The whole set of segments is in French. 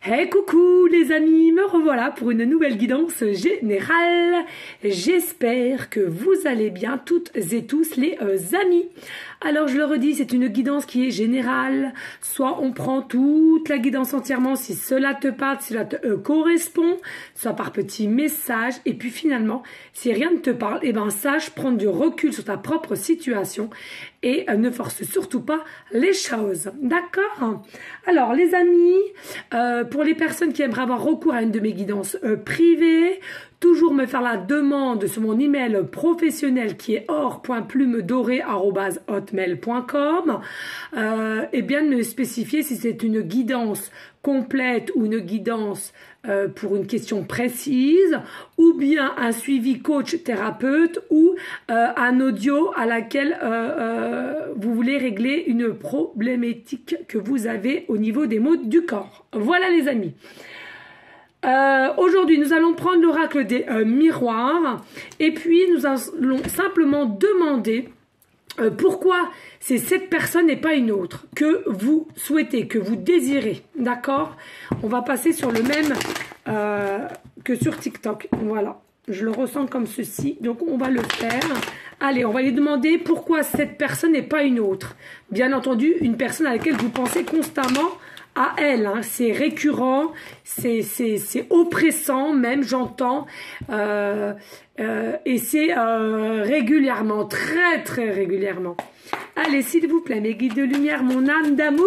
Hey coucou les amis, me revoilà pour une nouvelle guidance générale. J'espère que vous allez bien toutes et tous les amis. Alors je le redis, c'est une guidance qui est générale. Soit on prend toute la guidance entièrement si cela te parle, si cela te correspond, soit par petits messages. Et puis finalement, si rien ne te parle, eh ben sache prendre du recul sur ta propre situation et ne force surtout pas les choses. D'accord? Alors les amis, pour les personnes qui aimeraient avoir recours à une de mes guidances privées, toujours me faire la demande sur mon email professionnel qui est or.plumedorée@hotmail.com, et bien de me spécifier si c'est une guidance complète ou une guidance pour une question précise, ou bien un suivi coach thérapeute ou un audio à laquelle vous voulez régler une problématique que vous avez au niveau des maux du corps. Voilà les amis. Aujourd'hui, nous allons prendre l'oracle des miroirs et puis nous allons simplement demander pourquoi c'est cette personne et pas une autre que vous souhaitez, que vous désirez. D'accord? On va passer sur le même que sur TikTok. Voilà, je le ressens comme ceci, donc on va le faire. Allez, on va lui demander pourquoi cette personne et pas une autre. Bien entendu, une personne à laquelle vous pensez constamment à elle, hein. C'est récurrent, c'est oppressant même, j'entends, et c'est régulièrement, très très régulièrement. Allez, s'il vous plaît, mes guides de lumière, mon âme d'amour,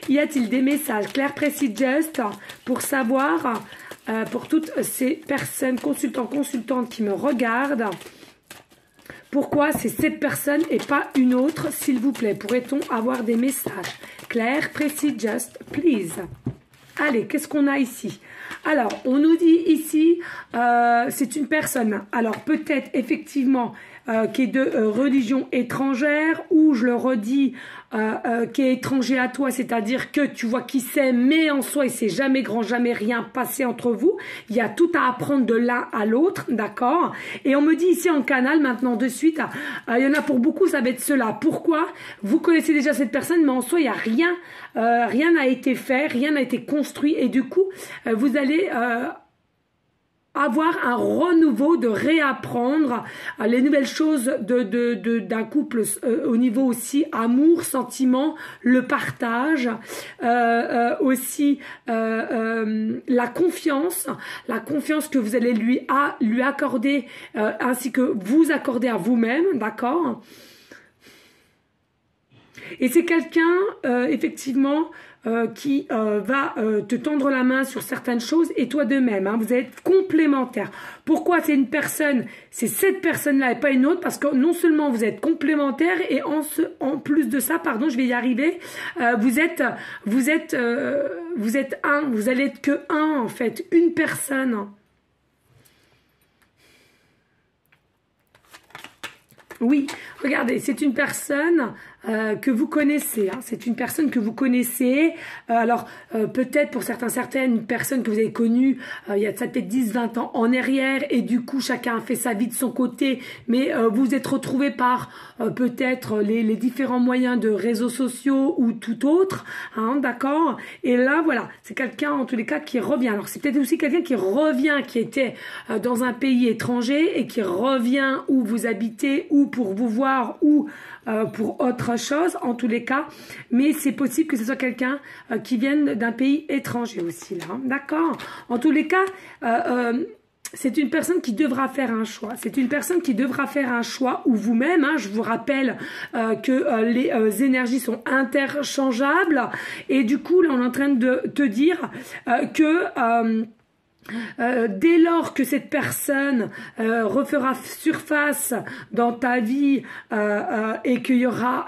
y a-t-il des messages clairs, précis, just, pour savoir, pour toutes ces personnes, consultantes qui me regardent, pourquoi c'est cette personne et pas une autre, s'il vous plaît? Pourrait-on avoir des messages clairs, précis, just, please? Allez, qu'est-ce qu'on a ici? Alors, on nous dit ici, c'est une personne, alors peut-être effectivement, qui est de religion étrangère, ou je le redis, qui est étranger à toi, c'est-à-dire que tu vois qui c'est, mais en soi, il s'est jamais grand, jamais rien passé entre vous. Il y a tout à apprendre de l'un à l'autre, d'accord? Et on me dit ici en canal, maintenant de suite, il y en a pour beaucoup, ça va être cela. Pourquoi? Vous connaissez déjà cette personne, mais en soi, il n'y a rien, rien n'a été fait, rien n'a été construit, et du coup, vous allez avoir un renouveau, de réapprendre les nouvelles choses d'un couple au niveau aussi amour, sentiment, le partage, aussi la confiance que vous allez lui accorder, ainsi que vous accorder à vous-même, d'accord? Et c'est quelqu'un, effectivement, qui va te tendre la main sur certaines choses, et toi de même, hein, vous êtes complémentaires. Pourquoi c'est une personne, c'est cette personne-là et pas une autre? Parce que non seulement vous êtes complémentaires, et en plus de ça, pardon, je vais y arriver, vous êtes un, vous allez être que un, en fait, une personne. Oui, regardez, c'est une personne que vous connaissez, hein, c'est une personne que vous connaissez, alors peut-être pour certaines, une personne que vous avez connue il y a peut-être 10-20 ans en arrière, et du coup chacun a fait sa vie de son côté, mais vous vous êtes retrouvés par peut-être les différents moyens de réseaux sociaux ou tout autre, hein, d'accord? Et là voilà, c'est quelqu'un en tous les cas qui revient. Alors c'est peut-être aussi quelqu'un qui revient, qui était dans un pays étranger et qui revient où vous habitez, ou pour vous voir, ou pour autre chose, en tous les cas, mais c'est possible que ce soit quelqu'un qui vienne d'un pays étranger aussi, là, hein, d'accord? En tous les cas, c'est une personne qui devra faire un choix. C'est une personne qui devra faire un choix, ou vous-même, hein, je vous rappelle que les énergies sont interchangeables, et du coup, là, on est en train de te dire que dès lors que cette personne refera surface dans ta vie, et qu'il y aura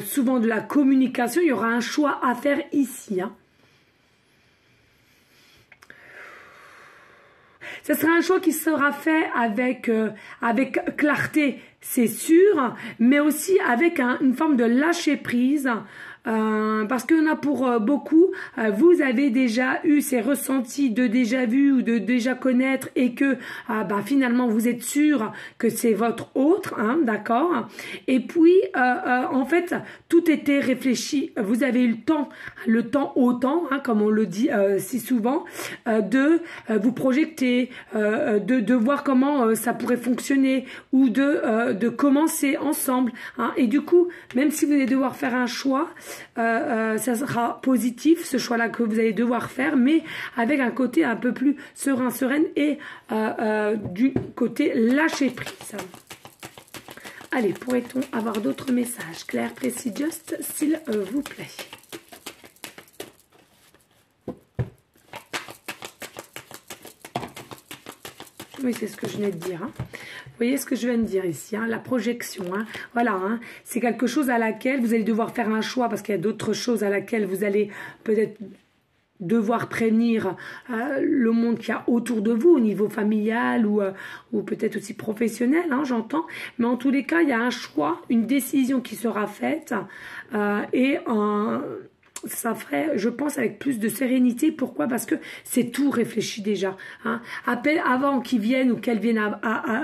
souvent de la communication, il y aura un choix à faire ici, hein. Ce sera un choix qui sera fait avec clarté, c'est sûr, mais aussi avec une forme de lâcher prise, parce qu'on a pour beaucoup, vous avez déjà eu ces ressentis de déjà vu ou de déjà connaître et que finalement vous êtes sûr que c'est votre autre, hein, d'accord? Et puis en fait tout était réfléchi, vous avez eu le temps autant, hein, comme on le dit si souvent, de vous projeter, de voir comment ça pourrait fonctionner ou de commencer ensemble, hein. Et du coup, même si vous allez devoir faire un choix, ça sera positif, ce choix-là que vous allez devoir faire, mais avec un côté un peu plus sereine et du côté lâcher prise. Allez, pourrait-on avoir d'autres messages clairs, précis, juste, s'il vous plaît? Oui, c'est ce que je venais de dire. Hein. Vous voyez ce que je viens de dire ici, hein, la projection. Hein. Voilà, hein, c'est quelque chose à laquelle vous allez devoir faire un choix parce qu'il y a d'autres choses à laquelle vous allez peut-être devoir prévenir le monde qu'il y a autour de vous au niveau familial ou peut-être aussi professionnel, hein, j'entends. Mais en tous les cas, il y a un choix, une décision qui sera faite et ça ferait, je pense, avec plus de sérénité. Pourquoi? Parce que c'est tout réfléchi déjà. Hein. Avant qu'ils viennent ou qu'elles viennent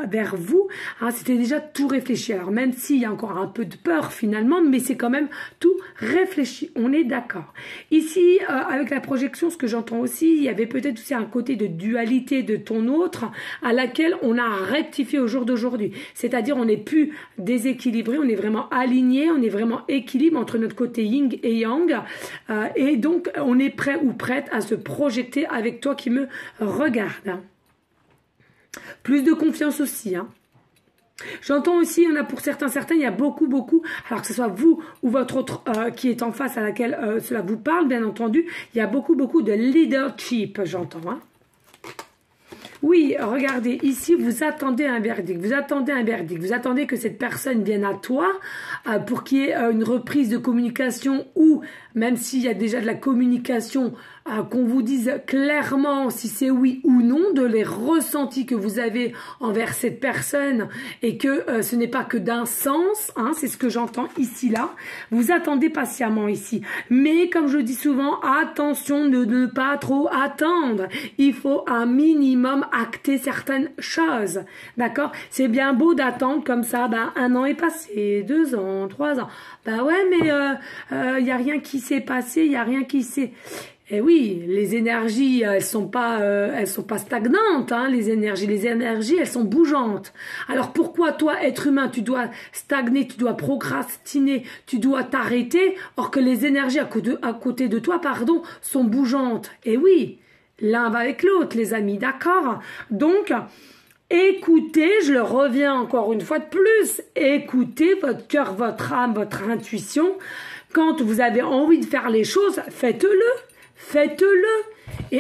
vers vous, hein, c'était déjà tout réfléchi. Alors même s'il y a encore un peu de peur finalement, mais c'est quand même tout réfléchi. On est d'accord. Ici, avec la projection, ce que j'entends aussi, il y avait peut-être aussi un côté de dualité de ton autre à laquelle on a rectifié au jour d'aujourd'hui. C'est-à-dire on n'est plus déséquilibré, on est vraiment aligné, on est vraiment équilibre entre notre côté yin et yang. Et donc, on est prêt ou prête à se projeter avec toi qui me regarde. Plus de confiance aussi. Hein. J'entends aussi, il y en a pour certains, il y a beaucoup, alors que ce soit vous ou votre autre qui est en face à laquelle cela vous parle, bien entendu, il y a beaucoup de leadership, j'entends. Hein. Oui, regardez, ici, vous attendez un verdict, vous attendez que cette personne vienne à toi pour qu'il y ait une reprise de communication ou, même s'il y a déjà de la communication, qu'on vous dise clairement si c'est oui ou non de les ressentis que vous avez envers cette personne et que ce n'est pas que d'un sens, hein, c'est ce que j'entends ici, là. Vous attendez patiemment ici. Mais comme je dis souvent, attention de ne pas trop attendre. Il faut un minimum acter certaines choses. D'accord? C'est bien beau d'attendre comme ça, un an est passé, 2 ans, 3 ans. Ouais, mais il n'y a rien qui s'est passé, il n'y a rien qui s'est... Et oui, les énergies, elles sont pas stagnantes, hein, les énergies, elles sont bougeantes. Alors pourquoi toi, être humain, tu dois stagner, tu dois procrastiner, tu dois t'arrêter, or que les énergies à côté de toi, sont bougeantes. Et oui, l'un va avec l'autre, les amis, d'accord? Donc, écoutez, je le reviens encore une fois de plus, écoutez votre cœur, votre âme, votre intuition. Quand vous avez envie de faire les choses, faites-le. Faites-le.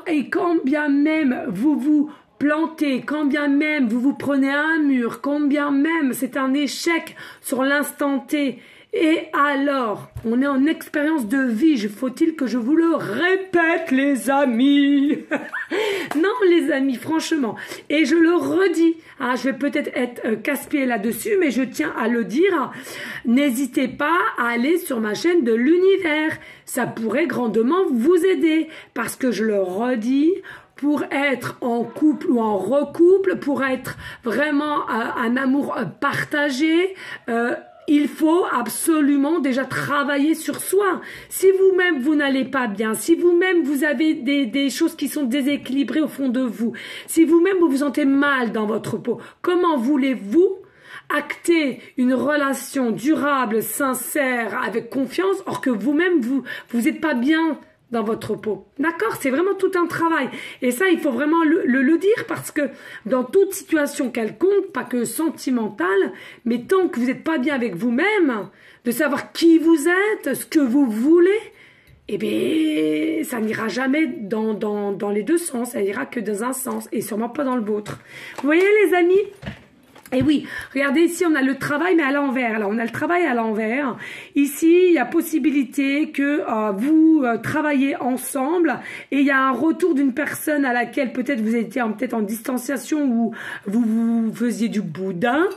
Et quand bien même vous vous plantez, quand bien même vous vous prenez un mur, quand bien même c'est un échec sur l'instant T, et alors, on est en expérience de vie, faut-il que je vous le répète, les amis? Non, les amis, franchement. Et je le redis, hein, je vais peut-être être casse-pied là-dessus, mais je tiens à le dire. N'hésitez pas à aller sur ma chaîne de l'univers. Ça pourrait grandement vous aider. Parce que je le redis, pour être en couple ou en recouple, pour être vraiment un amour partagé, il faut absolument déjà travailler sur soi. Si vous-même, vous n'allez pas bien, si vous-même, vous avez des choses qui sont déséquilibrées au fond de vous, si vous-même, vous vous sentez mal dans votre peau, comment voulez-vous acter une relation durable, sincère, avec confiance, or que vous-même, vous n'êtes pas bien dans votre peau. D'accord? C'est vraiment tout un travail. Et ça, il faut vraiment le dire parce que dans toute situation quelconque, pas que sentimentale, mais tant que vous n'êtes pas bien avec vous-même, de savoir qui vous êtes, ce que vous voulez, eh bien, ça n'ira jamais dans les deux sens. Ça ira que dans un sens et sûrement pas dans le vôtre. Vous voyez, les amis? Et oui, regardez ici, on a le travail, mais à l'envers. Alors, on a le travail à l'envers. Ici, il y a possibilité que vous travaillez ensemble et il y a un retour d'une personne à laquelle peut-être vous étiez peut-être en distanciation ou vous faisiez du boudin.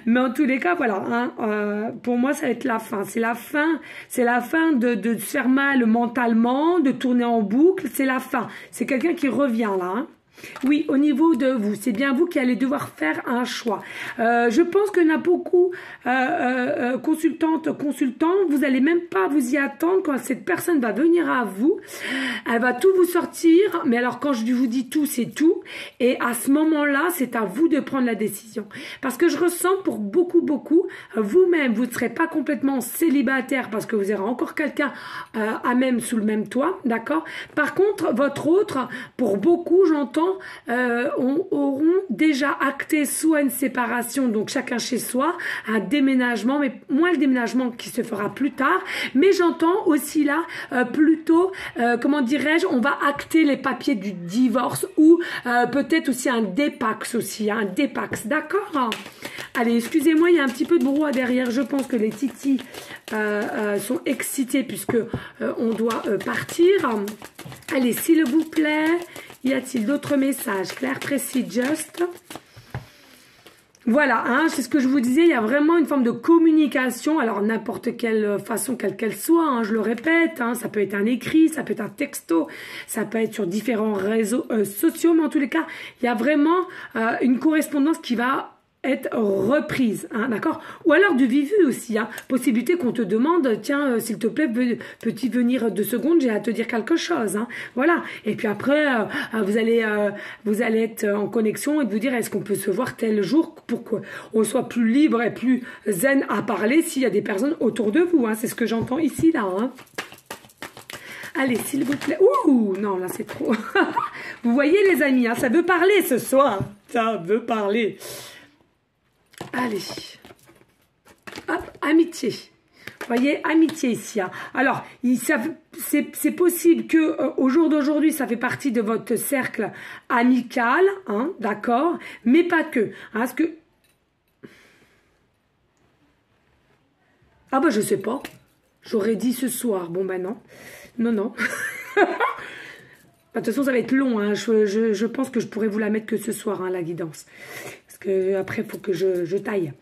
Mais en tous les cas, voilà. Hein, pour moi, ça va être la fin. C'est la fin de se faire mal mentalement, de tourner en boucle. C'est la fin. C'est quelqu'un qui revient là. Hein. Oui, au niveau de vous, c'est bien vous qui allez devoir faire un choix. Je pense qu'il y en a beaucoup consultants, vous allez même pas vous y attendre quand cette personne va venir à vous. Elle va tout vous sortir, mais alors quand je vous dis tout, c'est tout. Et à ce moment-là, c'est à vous de prendre la décision. Parce que je ressens pour beaucoup, vous-même, vous ne serez pas complètement célibataire parce que vous aurez encore quelqu'un à même sous le même toit, d'accord? Par contre, votre autre, pour beaucoup, j'entends, auront déjà acté soit une séparation, donc chacun chez soi, un déménagement, mais moins le déménagement qui se fera plus tard, mais j'entends aussi là plutôt, comment dirais-je, on va acter les papiers du divorce ou peut-être aussi un dépax aussi, un dépax, d'accord? Allez, excusez-moi, il y a un petit peu de brouhaha derrière, je pense que les titis sont excités puisque on doit partir. Allez, s'il vous plaît, y a-t-il d'autres messages? Clair, précis, just. Voilà, hein, c'est ce que je vous disais, il y a vraiment une forme de communication, alors n'importe quelle façon, quelle qu'elle soit, hein, je le répète, hein, ça peut être un écrit, ça peut être un texto, ça peut être sur différents réseaux sociaux, mais en tous les cas, il y a vraiment une correspondance qui va être reprise, hein, d'accord? Ou alors du vivu aussi, hein, possibilité qu'on te demande, tiens, s'il te plaît, peux-tu venir 2 secondes, j'ai à te dire quelque chose, hein, voilà. Et puis après, vous allez être en connexion et vous dire, est-ce qu'on peut se voir tel jour pour qu'on soit plus libre et plus zen à parler s'il y a des personnes autour de vous, hein, c'est ce que j'entends ici, là, hein. Allez, s'il vous plaît. Ouh, non, là, c'est trop. Vous voyez, les amis, hein, ça veut parler ce soir, ça veut parler. Allez, hop, amitié. Vous voyez, amitié ici. Hein. Alors, c'est possible que au jour d'aujourd'hui, ça fait partie de votre cercle amical, hein, d'accord, mais pas que. Hein, parce que... Ah bah je sais pas. J'aurais dit ce soir. Bon ben non. Non. De toute façon, ça va être long. Hein. Je pense que je pourrais vous la mettre que ce soir, hein, la guidance. Parce que après, il faut que je taille.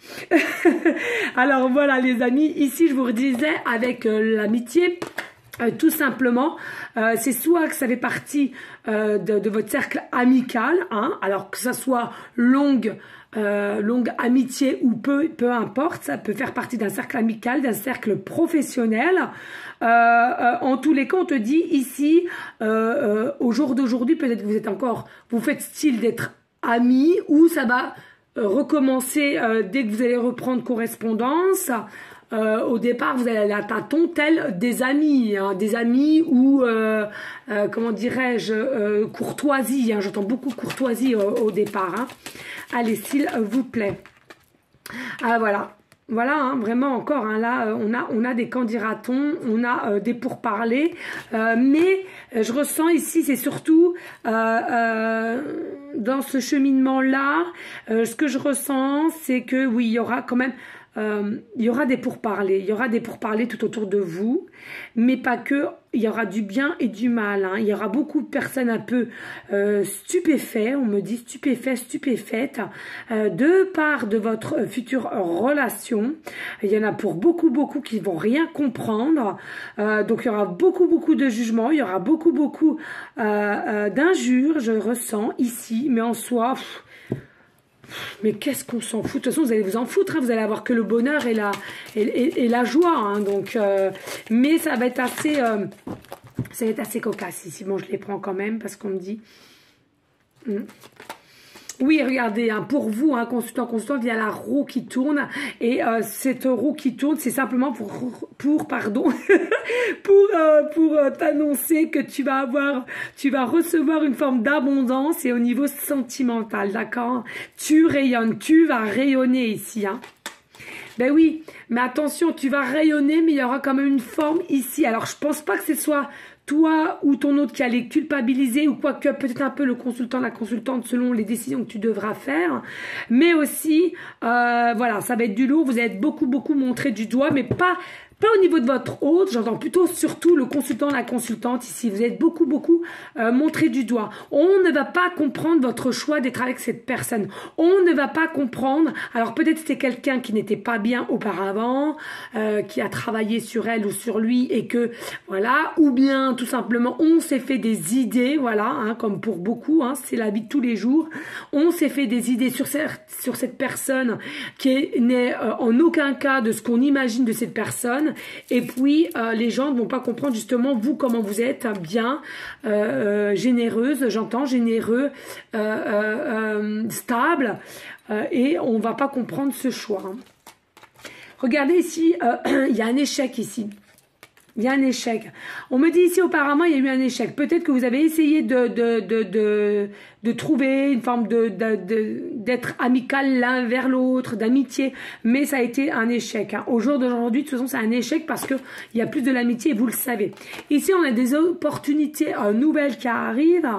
Alors voilà, les amis. Ici, je vous redisais avec l'amitié. Tout simplement, c'est soit que ça fait partie de votre cercle amical, hein, alors que ça soit longue amitié ou peu importe, ça peut faire partie d'un cercle amical, d'un cercle professionnel. En tous les cas, on te dit ici, au jour d'aujourd'hui, peut-être que vous faites style d'être amis ou ça va recommencer dès que vous allez reprendre correspondance. Au départ, vous allez aller à tâtons tels des amis, hein, ou, comment dirais-je, courtoisie. Hein, j'entends beaucoup courtoisie au départ. Hein. Allez, s'il vous plaît. Ah, voilà. Voilà, hein, vraiment encore, hein, là, on a des candidatons, on a des pourparlers, mais je ressens ici, c'est surtout dans ce cheminement-là, ce que je ressens, c'est que oui, il y aura quand même... il y aura des pourparlers, tout autour de vous, mais pas que, il y aura du bien et du mal, hein. Il y aura beaucoup de personnes un peu stupéfaites, on me dit stupéfaites, de part de votre future relation. Il y en a pour beaucoup qui vont rien comprendre, donc il y aura beaucoup de jugements, il y aura beaucoup d'injures, je ressens ici, mais en soi... Mais qu'est-ce qu'on s'en fout? De toute façon, vous allez vous en foutre, hein, vous allez avoir que le bonheur et la joie. Hein, donc, mais ça va être assez cocasse ici. Bon, je les prends quand même parce qu'on me dit... Oui, regardez, hein, pour vous, hein, consultant, il y a la roue qui tourne. Et cette roue qui tourne, c'est simplement pour t'annoncer que tu vas recevoir une forme d'abondance et au niveau sentimental, d'accord? Tu rayonnes, tu vas rayonner ici, hein. Ben oui, mais attention, tu vas rayonner, mais il y aura quand même une forme ici. Alors, je pense pas que ce soit toi ou ton autre qui allait culpabiliser ou quoi que, peut-être un peu le consultant, la consultante selon les décisions que tu devras faire. Mais aussi, voilà, ça va être du lourd. Vous allez être beaucoup montré du doigt, mais pas au niveau de votre hôte, j'entends plutôt surtout le consultant, la consultante ici. Vous êtes beaucoup montré du doigt. On ne va pas comprendre votre choix d'être avec cette personne. On ne va pas comprendre. Alors peut-être c'était quelqu'un qui n'était pas bien auparavant, qui a travaillé sur elle ou sur lui et que, voilà, ou bien tout simplement on s'est fait des idées, voilà, hein, comme pour beaucoup, hein, c'est la vie de tous les jours. On s'est fait des idées sur cette personne qui n'est en aucun cas de ce qu'on imagine de cette personne. Et puis les gens ne vont pas comprendre justement vous comment vous êtes bien généreuse, j'entends généreux, stable, et on va pas comprendre ce choix, hein. Regardez ici, il y a un échec ici. Il y a un échec. On me dit ici auparavant il y a eu un échec. Peut-être que vous avez essayé de trouver une forme d'être amical l'un vers l'autre, d'amitié, mais ça a été un échec, hein. Au jour d'aujourd'hui, de toute façon, c'est un échec parce que il y a plus de l'amitié et vous le savez. Ici, on a des opportunités nouvelles qui arrivent,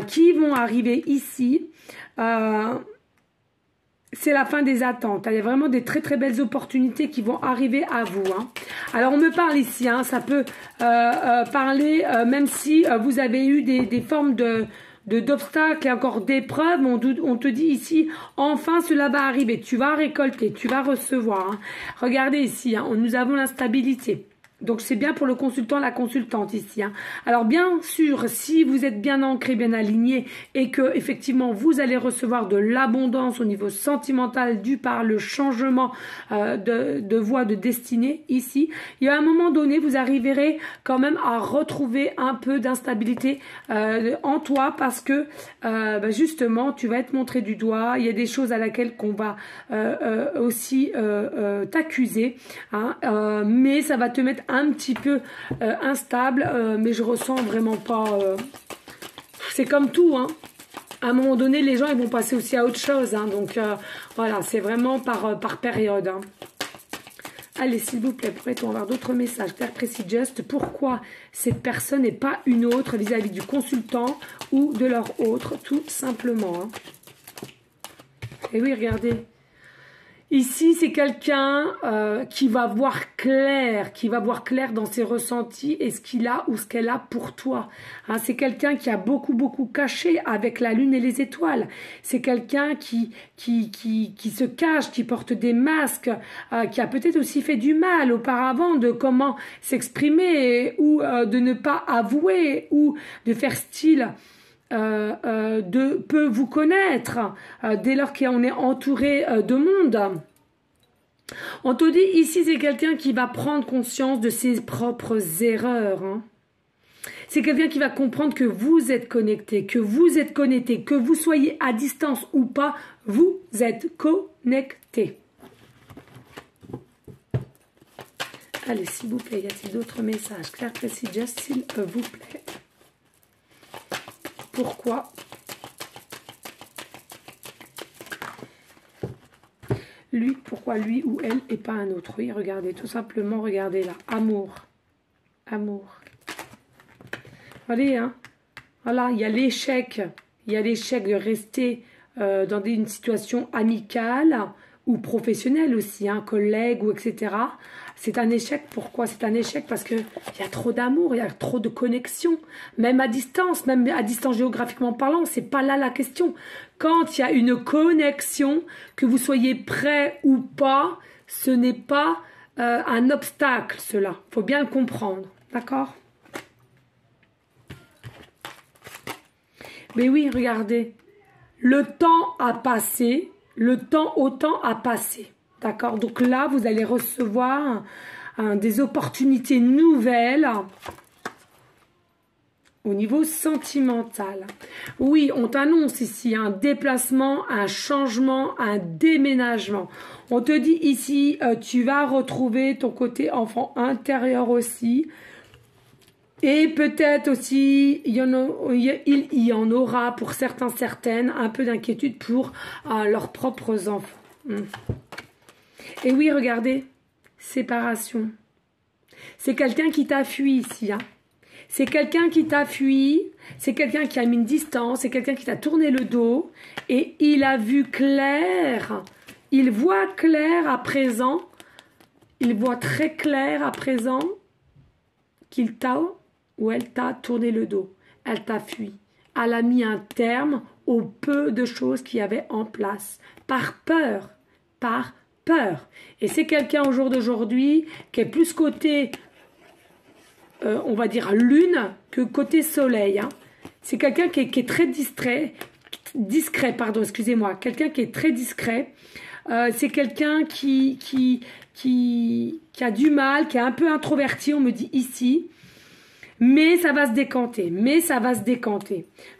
qui vont arriver ici. C'est la fin des attentes. Il y a vraiment des très belles opportunités qui vont arriver à vous, hein. Alors on me parle ici, hein, ça peut parler, même si vous avez eu des formes d'obstacles et encore d'épreuves, on te dit ici, enfin cela va arriver, tu vas récolter, tu vas recevoir, hein. Regardez ici, hein, nous avons l'instabilité. Donc c'est bien pour le consultant, la consultante ici, hein. Alors bien sûr, si vous êtes bien ancré, bien aligné et que effectivement vous allez recevoir de l'abondance au niveau sentimental dû par le changement de voie de destinée ici, il y a un moment donné, vous arriverez quand même à retrouver un peu d'instabilité en toi parce que justement tu vas être montré du doigt. Il y a des choses à laquelle qu'on va aussi t'accuser, hein, mais ça va te mettre un petit peu instable, mais je ressens vraiment pas, c'est comme tout, hein. À un moment donné les gens ils vont passer aussi à autre chose, hein. Donc voilà, c'est vraiment par période, hein. Allez, s'il vous plaît, pourrait-on avoir d'autres messages clairs, précis, just, pourquoi cette personne n'est pas une autre vis-à-vis du consultant ou de leur autre, tout simplement, hein. Et oui, regardez. Ici, c'est quelqu'un qui va voir clair dans ses ressentis et ce qu'il a ou ce qu'elle a pour toi, hein. C'est quelqu'un qui a beaucoup caché avec la lune et les étoiles. C'est quelqu'un qui se cache, qui porte des masques, qui a peut-être aussi fait du mal auparavant de comment s'exprimer ou de ne pas avouer ou de faire style de peut vous connaître dès lors qu'on est entouré de monde. On te dit ici c'est quelqu'un qui va prendre conscience de ses propres erreurs, hein. C'est quelqu'un qui va comprendre que vous êtes connecté, que vous soyez à distance ou pas, vous êtes connecté. Allez, s'il vous plaît, y a-t-il d'autres messages clairs, précis, just, s'il vous plaît. Pourquoi lui ou elle et pas un autre? Oui, regardez, tout simplement, regardez là. Amour. Allez, hein. Voilà, il y a l'échec. Il y a l'échec de rester dans une situation amicale ou professionnelle aussi, hein, collègue ou etc. C'est un échec. Pourquoi c'est un échec? Parce qu'il y a trop d'amour, il y a trop de connexion. Même à distance géographiquement parlant, c'est pas là la question. Quand il y a une connexion, que vous soyez prêt ou pas, ce n'est pas un obstacle, cela. Il faut bien le comprendre. D'accord? Mais oui, regardez. Le temps a passé. Le temps autant a passé. D'accord? Donc là, vous allez recevoir des opportunités nouvelles au niveau sentimental. Oui, on t'annonce ici un déplacement, un changement, un déménagement. On te dit ici, tu vas retrouver ton côté enfant intérieur aussi. Et peut-être aussi, il y en aura pour certaines, un peu d'inquiétude pour leurs propres enfants. Et oui, regardez, séparation. C'est quelqu'un qui t'a fui ici. Hein. C'est quelqu'un qui t'a fui, c'est quelqu'un qui a mis une distance, c'est quelqu'un qui t'a tourné le dos et il a vu clair. Il voit clair à présent, il voit très clair à présent qu'il t'a ou elle t'a tourné le dos. Elle t'a fui. Elle a mis un terme au peu de choses qu'il y avait en place. Par peur. Par peur. Et c'est quelqu'un au jour d'aujourd'hui qui est plus côté, on va dire, lune que côté soleil. Hein. C'est quelqu'un qui est très discret, pardon, excusez-moi. Quelqu'un qui est très discret. C'est quelqu'un qui a du mal, qui est un peu introverti, on me dit ici. Mais ça va se décanter,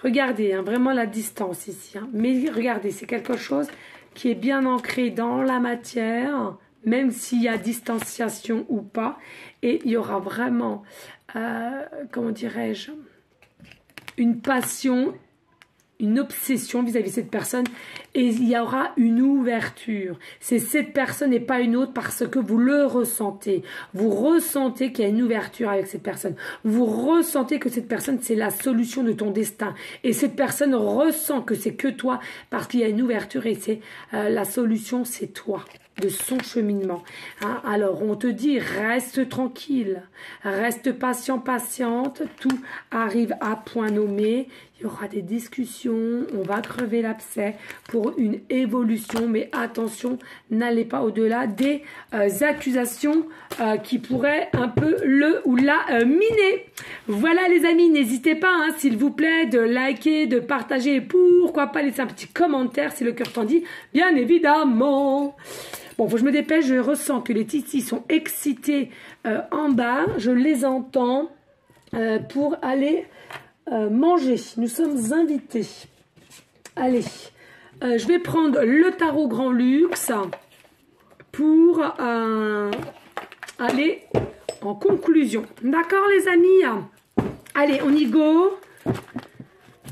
Regardez, hein, vraiment la distance ici. Hein. Mais regardez, c'est quelque chose qui est bien ancré dans la matière, même s'il y a distanciation ou pas. Et il y aura vraiment, comment dirais-je, une passion, une obsession vis-à-vis de cette personne. Et il y aura une ouverture. C'est cette personne et pas une autre parce que vous le ressentez. Vous ressentez qu'il y a une ouverture avec cette personne. Vous ressentez que cette personne, c'est la solution de ton destin. Et cette personne ressent que c'est que toi parce qu'il y a une ouverture et c'est la solution, c'est toi, de son cheminement. Hein? Alors, on te dit, reste tranquille, reste patient, patiente, tout arrive à point nommé. Il y aura des discussions, on va crever l'abcès pour une évolution, mais attention, n'allez pas au-delà des accusations qui pourraient un peu le ou la miner. Voilà les amis, n'hésitez pas, hein, s'il vous plaît, de liker, de partager, et pourquoi pas laisser un petit commentaire si le cœur t'en dit, bien évidemment. Bon, faut que je me dépêche, je ressens que les titis sont excités en bas, je les entends pour aller manger. Nous sommes invités. Allez, je vais prendre le tarot Grand Luxe pour aller en conclusion. D'accord les amis? Allez, on y go.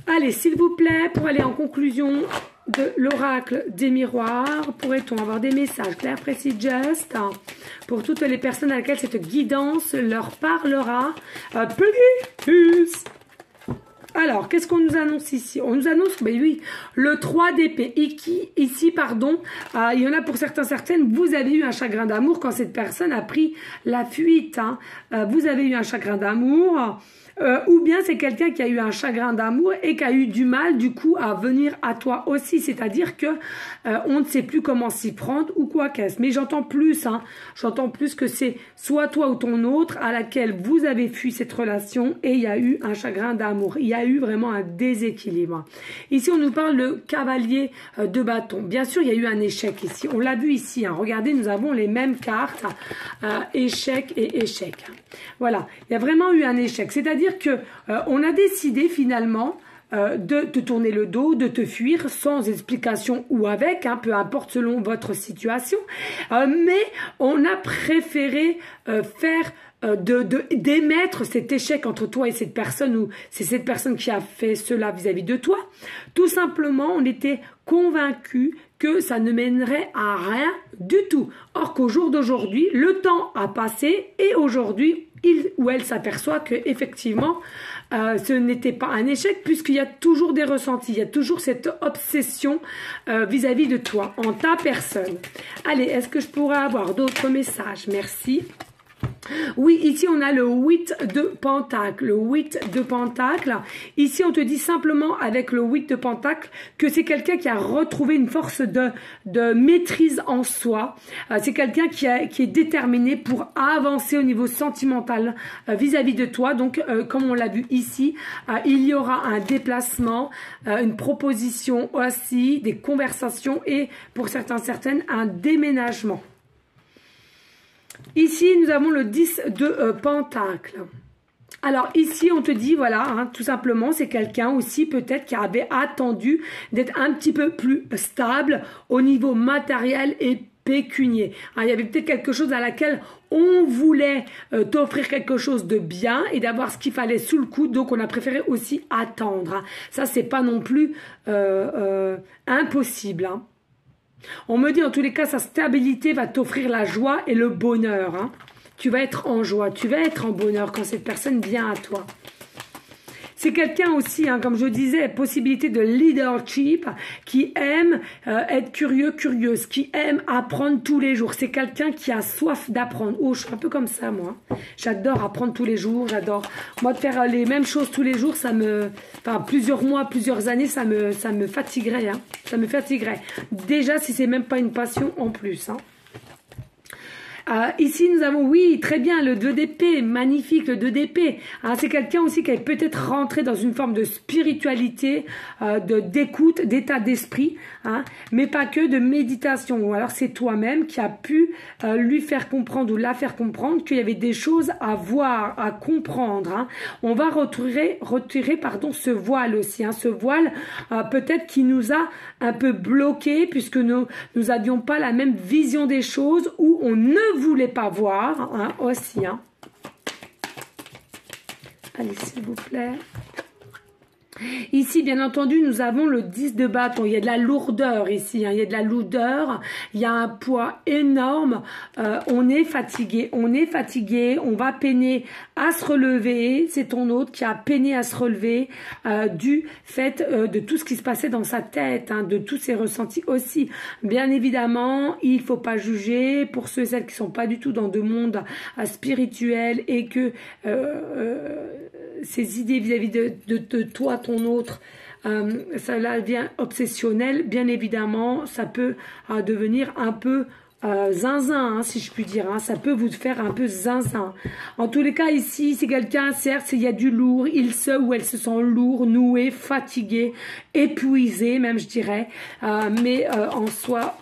Allez, s'il vous plaît, pour aller en conclusion de l'oracle des miroirs, pourrait-on avoir des messages clairs, précis, just pour toutes les personnes à laquelle cette guidance leur parlera? Plus. Alors, qu'est-ce qu'on nous annonce ici? On nous annonce, ben oui, le 3 d'épée. Ici, pardon, il y en a pour certaines, vous avez eu un chagrin d'amour quand cette personne a pris la fuite. Hein. Vous avez eu un chagrin d'amour. Ou bien c'est quelqu'un qui a eu un chagrin d'amour et qui a eu du mal du coup à venir à toi aussi, c'est-à-dire que on ne sait plus comment s'y prendre ou quoi qu'est-ce. Mais j'entends plus, hein, j'entends plus que c'est soit toi ou ton autre à laquelle vous avez fui cette relation et il y a eu un chagrin d'amour, il y a eu vraiment un déséquilibre. Ici on nous parle le cavalier de bâton. Bien sûr il y a eu un échec ici, on l'a vu ici, hein. Regardez, nous avons les mêmes cartes, échec et échec. Voilà, il y a vraiment eu un échec, c'est-à-dire que on a décidé finalement de te tourner le dos, de te fuir sans explication ou avec, hein, peu importe selon votre situation, mais on a préféré faire d'émettre cet échec entre toi et cette personne, ou c'est cette personne qui a fait cela vis-à-vis de toi. Tout simplement, on était convaincus que ça ne mènerait à rien du tout. Or qu'au jour d'aujourd'hui, le temps a passé et aujourd'hui, il ou elle s'aperçoit que effectivement, ce n'était pas un échec puisqu'il y a toujours des ressentis, il y a toujours cette obsession vis-à-vis de toi, en ta personne. Allez, est-ce que je pourrais avoir d'autres messages? Merci. Oui, ici on a le 8 de Pentacle, le 8 de Pentacle. Ici on te dit simplement avec le 8 de Pentacle que c'est quelqu'un qui a retrouvé une force de maîtrise en soi. C'est quelqu'un qui est déterminé pour avancer au niveau sentimental vis-à-vis de toi. Donc comme on l'a vu ici, il y aura un déplacement, une proposition aussi, des conversations et pour certaines un déménagement. Ici, nous avons le 10 de Pentacle. Alors ici, on te dit, voilà, hein, tout simplement, c'est quelqu'un aussi peut-être qui avait attendu d'être un petit peu plus stable au niveau matériel et pécunier. Hein, il y avait peut-être quelque chose à laquelle on voulait t'offrir quelque chose de bien et d'avoir ce qu'il fallait sous le coude, donc on a préféré aussi attendre. Hein. Ça, c'est pas non plus impossible. Hein. On me dit en tous les cas, sa stabilité va t'offrir la joie et le bonheur. Hein. Tu vas être en joie, tu vas être en bonheur quand cette personne vient à toi. C'est quelqu'un aussi, hein, comme je disais, possibilité de leadership, qui aime être curieux, curieuse, qui aime apprendre tous les jours. C'est quelqu'un qui a soif d'apprendre. Oh, je suis un peu comme ça, moi. J'adore apprendre tous les jours, j'adore. Moi, de faire les mêmes choses tous les jours, ça me... Enfin, plusieurs mois, plusieurs années, ça me fatiguerait. Hein. Ça me fatiguerait. Déjà, si c'est même pas une passion en plus, hein. Ici, nous avons, oui, très bien, le 2 d'épée, magnifique, le 2 d'épée. C'est quelqu'un aussi qui est peut-être rentré dans une forme de spiritualité, d'écoute, d'état d'esprit, hein, mais pas que de méditation. Ou alors, c'est toi-même qui a pu lui faire comprendre ou la faire comprendre qu'il y avait des choses à voir, à comprendre. Hein. On va retirer pardon, ce voile aussi, hein, ce voile peut-être qui nous a un peu bloqué puisque nous n'avions pas la même vision des choses ou on ne voulait pas voir, hein, aussi. Hein. Allez, s'il vous plaît. Ici, bien entendu, nous avons le 10 de bâton. Il y a de la lourdeur ici. Hein. Il y a de la lourdeur. Il y a un poids énorme. On est fatigué. On va peiner à se relever. C'est ton hôte qui a peiné à se relever du fait de tout ce qui se passait dans sa tête, hein, de tous ses ressentis aussi. Bien évidemment, il faut pas juger pour ceux et celles qui sont pas du tout dans de monde spirituel et que ces idées vis-à-vis de toi, ton autre, ça devient obsessionnel, bien évidemment, ça peut devenir un peu zinzin, hein, si je puis dire, hein, ça peut vous faire un peu zinzin. En tous les cas, ici, c'est quelqu'un, certes, il y a du lourd, il se ou elle se sent lourd, noué, fatigué, épuisé, même je dirais, mais en soi,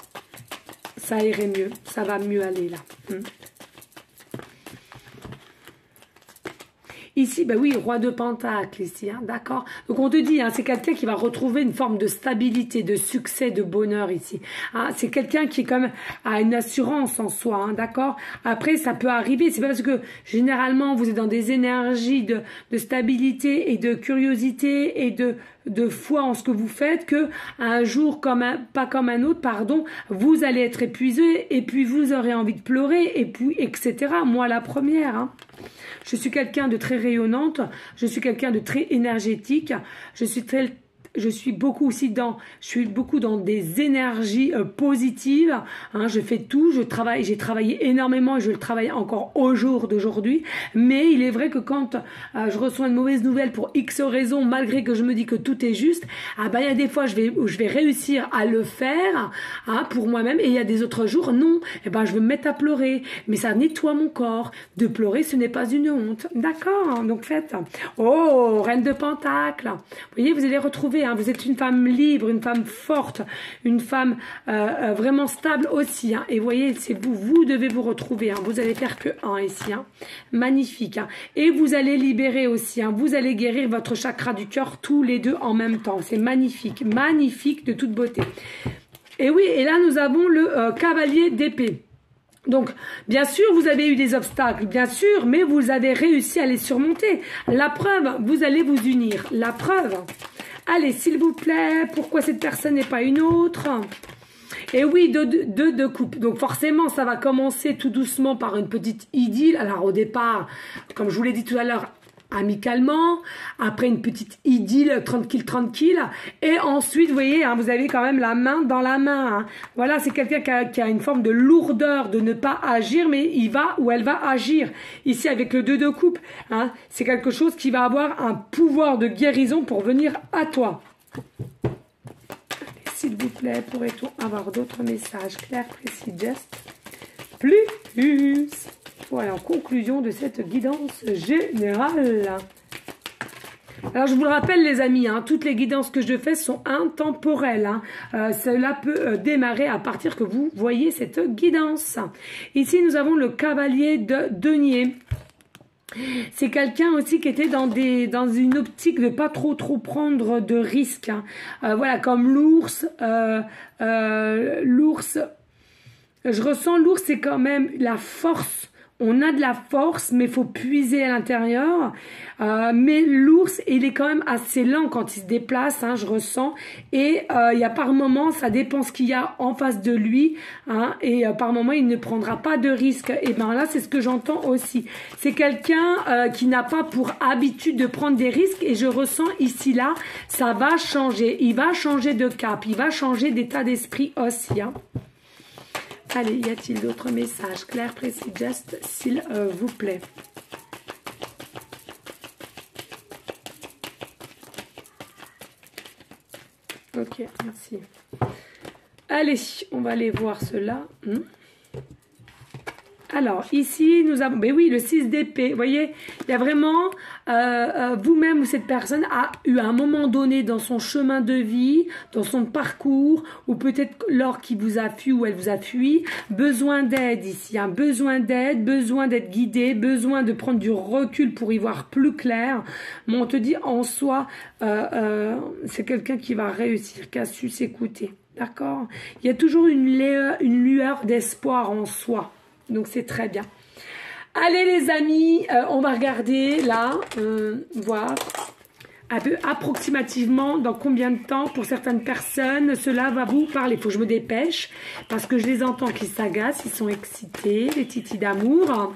ça irait mieux, ça va mieux aller là. Ici, ben oui, roi de pentacle ici, hein, d'accord. Donc on te dit, hein, c'est quelqu'un qui va retrouver une forme de stabilité, de succès, de bonheur ici. Hein, c'est quelqu'un qui comme a une assurance en soi, hein, d'accord. Après, ça peut arriver, c'est parce que généralement vous êtes dans des énergies de stabilité et de curiosité et de foi en ce que vous faites que un jour pas comme un autre, pardon, vous allez être épuisé et puis vous aurez envie de pleurer et puis etc. Moi la première. Hein. Je suis quelqu'un de très rayonnante, je suis quelqu'un de très énergétique, je suis beaucoup aussi dans des énergies positives. Hein, je fais tout, j'ai travaillé énormément et je le travaille encore au jour d'aujourd'hui. Mais il est vrai que quand je reçois une mauvaise nouvelle pour X raisons, malgré que je me dis que tout est juste, il y a des fois où je vais réussir à le faire, hein, pour moi-même, et il y a des autres jours, non, je vais me mettre à pleurer. Mais ça nettoie mon corps. De pleurer, ce n'est pas une honte. D'accord, donc faites. Oh, reine de pentacle. Vous voyez, vous allez retrouver. Hein, vous êtes une femme libre, une femme forte, une femme vraiment stable aussi. Hein, et vous voyez, c'est vous devez vous retrouver. Hein, vous allez faire que un ici. Hein, magnifique. Hein, et vous allez libérer aussi. Hein, vous allez guérir votre chakra du cœur tous les deux en même temps. C'est magnifique. Magnifique de toute beauté. Et oui, et là, nous avons le cavalier d'épée. Donc, bien sûr, vous avez eu des obstacles, bien sûr, mais vous avez réussi à les surmonter. La preuve, vous allez vous unir. La preuve. Allez, s'il vous plaît, pourquoi cette personne n'est pas une autre? Et oui, deux coupes. Donc forcément, ça va commencer tout doucement par une petite idylle. Alors au départ, comme je vous l'ai dit tout à l'heure, amicalement, après une petite idylle tranquille, et ensuite, vous voyez, hein, vous avez quand même la main dans la main. Hein. Voilà, c'est quelqu'un qui a une forme de lourdeur de ne pas agir, mais il va ou elle va agir. Ici, avec le 2 de coupe, hein, c'est quelque chose qui va avoir un pouvoir de guérison pour venir à toi. S'il vous plaît, pourrait-on avoir d'autres messages clairs, précis, just plus? Voilà, en conclusion de cette guidance générale. Alors, je vous le rappelle, les amis, hein, toutes les guidances que je fais sont intemporelles. Hein. Cela peut démarrer à partir que vous voyez cette guidance. Ici, nous avons le cavalier de denier. C'est quelqu'un aussi qui était dans une optique de pas trop prendre de risques. Hein. Voilà, comme l'ours. L'ours, je ressens l'ours, c'est quand même la force on a de la force, mais il faut puiser à l'intérieur. Mais l'ours, il est quand même assez lent quand il se déplace, hein, je ressens. Et il y a par moment, ça dépend ce qu'il y a en face de lui. Hein, et par moment, il ne prendra pas de risque. Et bien là, c'est ce que j'entends aussi. C'est quelqu'un qui n'a pas pour habitude de prendre des risques. Et je ressens ici, là, ça va changer. Il va changer de cap. Il va changer d'état d'esprit aussi. Hein. Allez, y a-t-il d'autres messages clairs, précis, just, s'il vous plaît? Ok, merci. Allez, on va aller voir cela. Alors, ici, nous avons... Ben oui, le 6 d'épée. Vous voyez, il y a vraiment... vous-même ou cette personne a eu à un moment donné dans son chemin de vie, dans son parcours, ou peut-être lors qu'il vous a fui ou elle vous a fui, besoin d'aide ici. Hein, besoin d'aide, besoin d'être guidé, besoin de prendre du recul pour y voir plus clair. Mais on te dit en soi, c'est quelqu'un qui va réussir, qui a su s'écouter. D'accord? Il y a toujours une lueur d'espoir en soi. Donc c'est très bien. Allez les amis, on va regarder là, voir un peu approximativement dans combien de temps pour certaines personnes cela va vous parler. Il faut que je me dépêche parce que je les entends qui s'agacent, ils sont excités, les titis d'amour.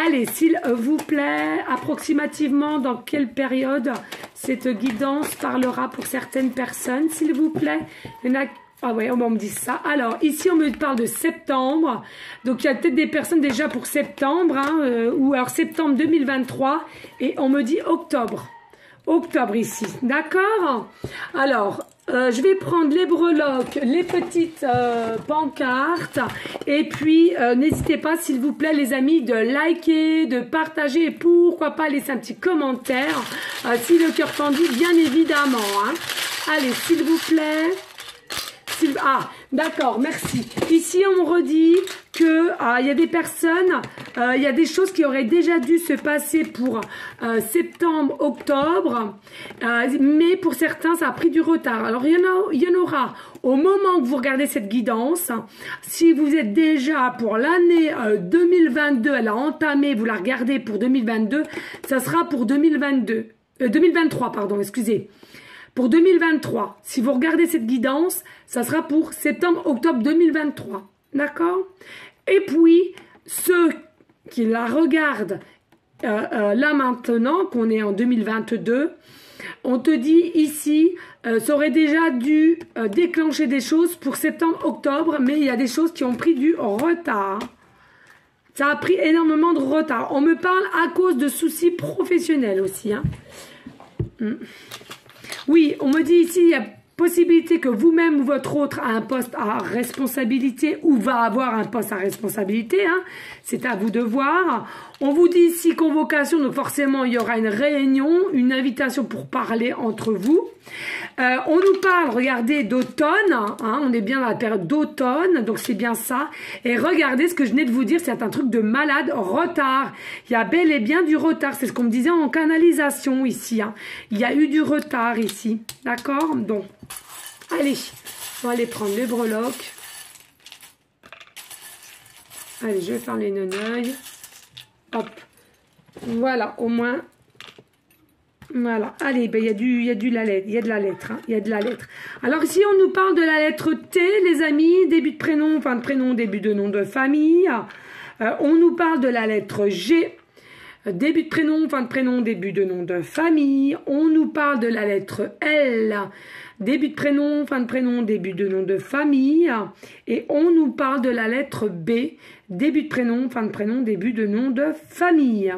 Allez, s'il vous plaît, approximativement dans quelle période cette guidance parlera pour certaines personnes, s'il vous plaît. Il y en a... Ah ouais, on me dit ça. Alors, ici, on me parle de septembre. Donc, il y a peut-être des personnes déjà pour septembre, hein, ou alors septembre 2023. Et on me dit octobre. Octobre ici. D'accord? Alors, je vais prendre les breloques, les petites pancartes. Et puis, n'hésitez pas, s'il vous plaît, les amis, de liker, de partager. Et pourquoi pas laisser un petit commentaire. Si le cœur tendu, bien évidemment. Hein. Allez, s'il vous plaît. Ah, d'accord, merci. Ici, on me redit que il y a des personnes, il y a des choses qui auraient déjà dû se passer pour septembre, octobre, mais pour certains, ça a pris du retard. Alors, il y en aura au moment que vous regardez cette guidance. Si vous êtes déjà pour l'année 2022, elle a entamé, vous la regardez pour 2022, ça sera pour 2023, pardon, excusez. Pour 2023, si vous regardez cette guidance, ça sera pour septembre-octobre 2023. D'accord? Et puis, ceux qui la regardent là maintenant, qu'on est en 2022, on te dit ici, ça aurait déjà dû déclencher des choses pour septembre-octobre, mais il y a des choses qui ont pris du retard. Ça a pris énormément de retard. On me parle à cause de soucis professionnels aussi. Hein. Oui, on me dit ici, il y a possibilité que vous-même ou votre autre a un poste à responsabilité ou va avoir un poste à responsabilité. Hein. C'est à vous de voir. On vous dit ici convocation, donc forcément il y aura une réunion, une invitation pour parler entre vous. On nous parle, regardez, d'automne. Hein, on est bien dans la période d'automne, donc c'est bien ça. Et regardez ce que je venais de vous dire, c'est un truc de malade, retard. Il y a bel et bien du retard, c'est ce qu'on me disait en canalisation ici. Hein. Il y a eu du retard ici, d'accord? Donc, allez, on va aller prendre les breloques. Allez, je vais faire les neneuils. Hop, voilà, au moins... Voilà, allez, ben, il y a de la lettre, hein, il y a de la lettre. Alors ici, on nous parle de la lettre T, les amis, début de prénom, fin de prénom, début de nom de famille. On nous parle de la lettre G, début de prénom, fin de prénom, début de nom de famille. On nous parle de la lettre L, début de prénom, fin de prénom, début de nom de famille. Et on nous parle de la lettre B, début de prénom, fin de prénom, début de nom de famille.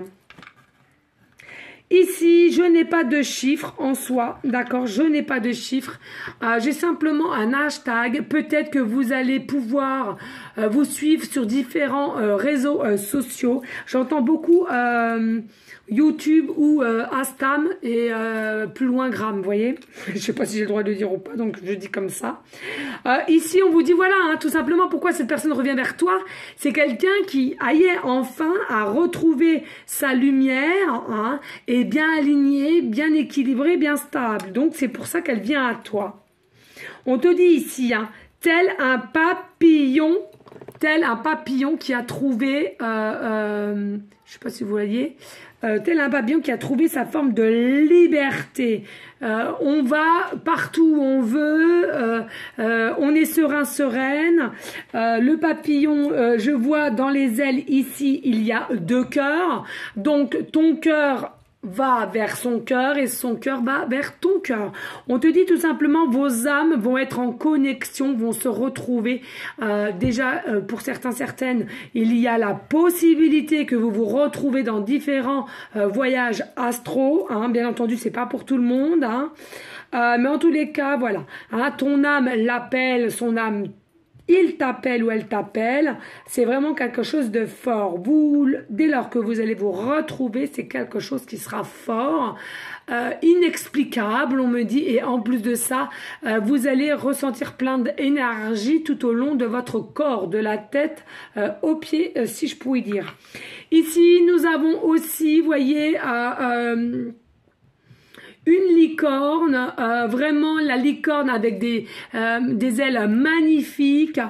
Ici, je n'ai pas de chiffres en soi, d'accord? Je n'ai pas de chiffres. J'ai simplement un hashtag. Peut-être que vous allez pouvoir vous suivre sur différents réseaux sociaux. J'entends beaucoup YouTube ou Astam et plus loin Gram, vous voyez? Je ne sais pas si j'ai le droit de le dire ou pas, donc je dis comme ça. Ici, on vous dit, voilà, hein, tout simplement, pourquoi cette personne revient vers toi. C'est quelqu'un qui aille enfin à retrouver sa lumière, hein, et bien alignée, bien équilibrée, bien stable. Donc, c'est pour ça qu'elle vient à toi. On te dit ici, hein, tel un papillon tel un papillon qui a trouvé, je ne sais pas si vous voyez, tel un papillon qui a trouvé sa forme de liberté. On va partout où on veut, on est serein, sereine. Le papillon, je vois dans les ailes ici, il y a 2 cœurs. Donc ton cœur va vers son cœur et son cœur va vers ton cœur. On te dit tout simplement, vos âmes vont être en connexion, vont se retrouver. Déjà, pour certains, certaines, il y a la possibilité que vous vous retrouvez dans différents voyages astro. Hein, bien entendu, c'est pas pour tout le monde. Hein, mais en tous les cas, voilà. Hein, ton âme l'appelle, son âme il t'appelle ou elle t'appelle, c'est vraiment quelque chose de fort. Vous, dès lors que vous allez vous retrouver, c'est quelque chose qui sera fort, inexplicable, on me dit, et en plus de ça, vous allez ressentir plein d'énergie tout au long de votre corps, de la tête aux pieds, si je puis dire. Ici, nous avons aussi, voyez, une licorne, vraiment la licorne avec des ailes magnifiques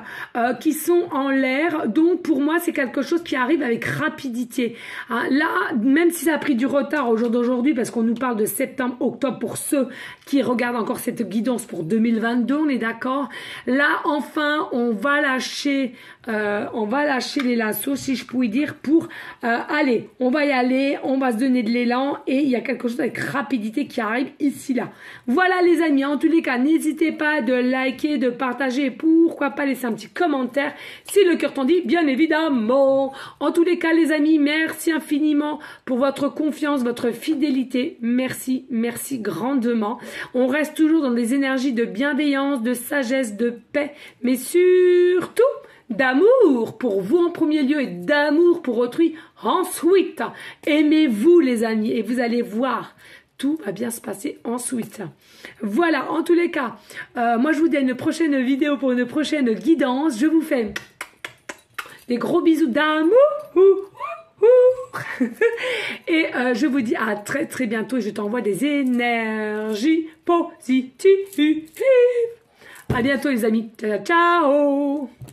qui sont en l'air. Donc pour moi c'est quelque chose qui arrive avec rapidité. Hein, là, même si ça a pris du retard au jour d'aujourd'hui parce qu'on nous parle de septembre, octobre pour ceux qui regardent encore cette guidance pour 2022, on est d'accord. Là enfin on va lâcher les lassos si je puis dire pour aller, on va y aller, on va se donner de l'élan et il y a quelque chose avec rapidité qui arrive ici là. Voilà les amis, en tous les cas n'hésitez pas de liker, de partager et pourquoi pas laisser un petit commentaire si le cœur t'en dit, bien évidemment. En tous les cas les amis, merci infiniment pour votre confiance, votre fidélité, merci, merci grandement. On reste toujours dans des énergies de bienveillance, de sagesse, de paix, mais surtout d'amour pour vous en premier lieu et d'amour pour autrui ensuite. Aimez-vous les amis et vous allez voir, tout va bien se passer ensuite. Voilà, en tous les cas, moi je vous dis à une prochaine vidéo pour une prochaine guidance. Je vous fais des gros bisous d'amour. Et je vous dis à très très bientôt et je t'envoie des énergies positives. À bientôt les amis. Ciao, ciao.